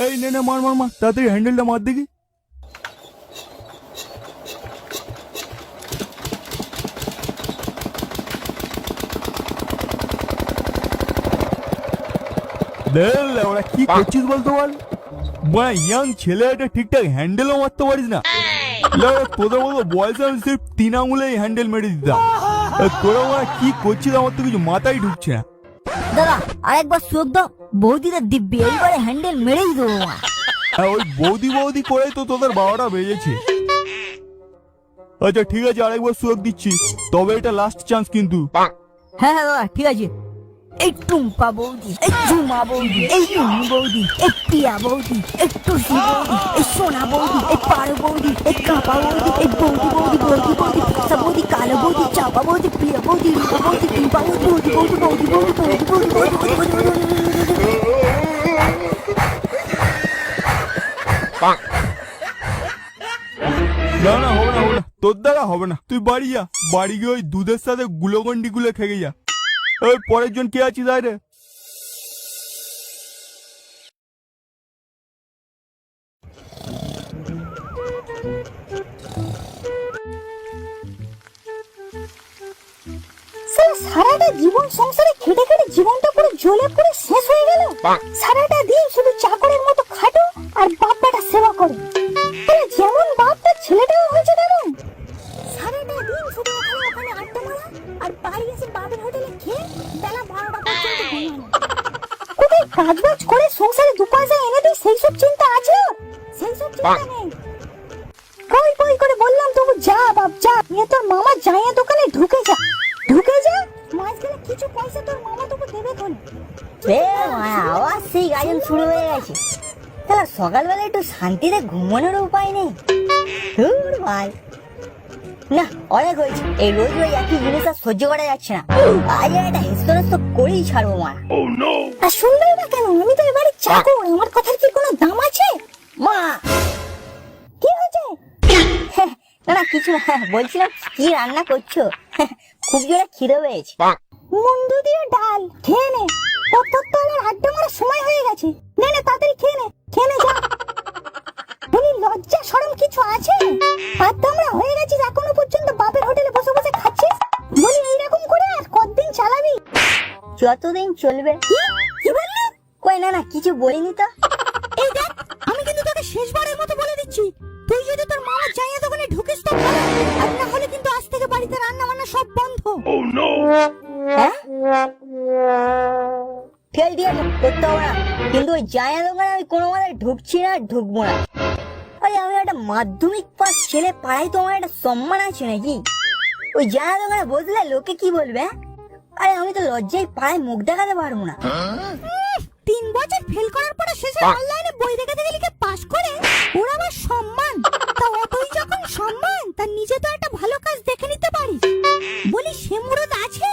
এই নে না, মার মার মার, তাড়াতাড়ি হ্যান্ডেলটা মার দেখি। ওরা কি করছিস বলতো বল? ইয়াং ছেলে একটা ঠিকঠাক হ্যান্ডেলও মারতে পারিস না। তোদের মতো বয়সে আমি সির্ফ 3 আঙুলেই হ্যান্ডেল মেরে দিতাম। তোরা ওরা কি করছিস আমার তো কিছু মাথায় ঢুকছে না। দাদা আরেকবার সুযোগ দাও, বৌদিরা দিব্যি এইবারে হ্যান্ডেল মেরেই দেবো। ওই বৌদি বৌদি করেই তো তোদের 12টা বেজেছে। আচ্ছা ঠিক আছে, আরেকবার সুযোগ দিচ্ছি, তবে এটা লাস্ট চান্স কিন্তু। হ্যাঁ হ্যাঁ দাদা ঠিক আছে। এই টুম্পা বৌদি, এই ঝুমা বৌদি, এই রুমি বৌদি, এই পিয়া বৌদি, এই টুসি বৌদি, এই সোনা বৌদি, এই পারো বৌদি, এই কাপা বৌদি, এই বৌদি বৌদি বৌদি বৌদি পাশা বৌদি, কালো বৌদি, চাপা বৌদি, প্রিয়া বৌদি, রূপা বৌদি, টুম্পা বৌদি, বৌদি বৌদি বৌদি বৌদি বৌদি বৌদি বৌদি বৌদি। না না, হবে না, হবে না, তোর দ্বারা হবে না। তুই বাড়ি যা, বাড়ি গিয়ে ওই দুধের সাথে গুলোগন্ডি গুলে খেয়ে যা। ওই পরের জন কে আছিস রে? সারাটা জীবন সংসারে খেটে খেটে জীবনটা পুরো জ্বলে পুরো শেষ হয়ে গেল। সারাটা দিন শুধু চাকরের মতো খাটো আর বাপ বেটা সেবা করো। যেমন বাপ তার ছেলেটাও হয়েছে তেমন। সারাটা দিন শুধু ওখানে আড্ডা মারা আর বাড়ি এসে বাপের হোটেলে খেয়ে বেলা 12টা পর্যন্ত ঘুমানো। কোথায় কাজবাজ করে সংসারে 2 পয়সা এনে দিই সেই সব চিন্তা আছে ওর? সেই সব চিন্তা নেই। কই কই করে বললাম তবু যা বাপ যা, নিয়ে তোর মামা জায়ের দোকানে ঢুকে যা, ঢুকে যা। মাঝখানে কিছু পয়সা তোর মামা তোকে দেবে কোন? আওয়াজ সেই গাজন শুরু হয়ে গেছে। তাহলে সকালবেলা একটু শান্তিতে ঘুমানোর উপায় নেই? ভাই না, অনেক হয়েছে, এই রোজ রোজ একই জিনিস আর সহ্য করা যাচ্ছে না। আজ একটা হেস্তনেস্ত করেই ছাড়বো মা। আর শুনবে না কেন? আমি তো এবারে চাকর, আমার কথার কি কোনো দাম আছে? মা কি হয়েছে? না না কিছু না, বলছিলাম কি রান্না করছো? খুব জোরে খিদে পেয়েছে। মুন্ডু দিয়ে ডাল খেয়ে নে, তোর তো আমার আড্ডা মারার সময় হয়ে গেছে। নে নে তাড়াতাড়ি খেয়ে নে, খেয়ে নে যা। বলি লজ্জা শরম কিছু আছে? আড্ডা মারা হয়ে গেছিস এখনো পর্যন্ত বাপের হোটেলে বসে বসে খাচ্ছিস? বলি এইরকম করে আর কতদিন চালাবি? যতদিন চলবে। কি বললি? কই না না কিছু বলিনি তো। এই দেখ, আমি কিন্তু তোকে শেষবারের মতো বলে দিচ্ছি, তুই যদি তোর মামা চাইয়া দোকানে ঢুকিস তো ভালো, আর না হলে কিন্তু আজ থেকে বাড়িতে রান্না বান্না সব বন্ধ। Oh no! হ্যাঁ? ঠিক আছে করতে হবে না, কিন্তু ওই চাইয়া দোকানে আমি কোনো মানে ঢুকছি না, ঢুকবো না। আরে আমি একটা মাধ্যমিক পাস ছেলে, পাড়ায় তো আমার একটা সম্মান আছে নাকি? ওই চাইয়া দোকানে বসলে লোকে কি বলবে? আরে আমি তো লজ্জায় পাড়ায় মুখ দেখাতে পারবো না। 3 বছর ফেল করার পরে শেষে অনলাইনে বই দেখে দেখে লিখে পাস করে ওরা আমার সম্মান। তা অতই যখন সম্মান, তার নিজে তো একটা ভালো কাজ দেখে নিতে পারিস। বলি সে মুরত আছে?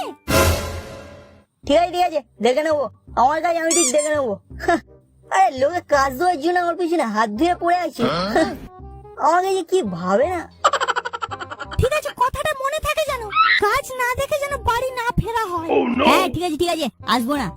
ঠিক আছে দেখে নেবো, আমার কাজ আমি ঠিক দেখে নেবো। আরে লোকে কাজ দেওয়ার জন্য আমার পিছনে হাত ধুয়ে পড়ে আছে। আমাকে যে কি ভাবে না। ঠিক আছে কথাটা মনে থাকে যেন, কাজ না দেখে যেন বাড়ি না ফেরা হয়। হ্যাঁ ঠিক আছে আসবো না।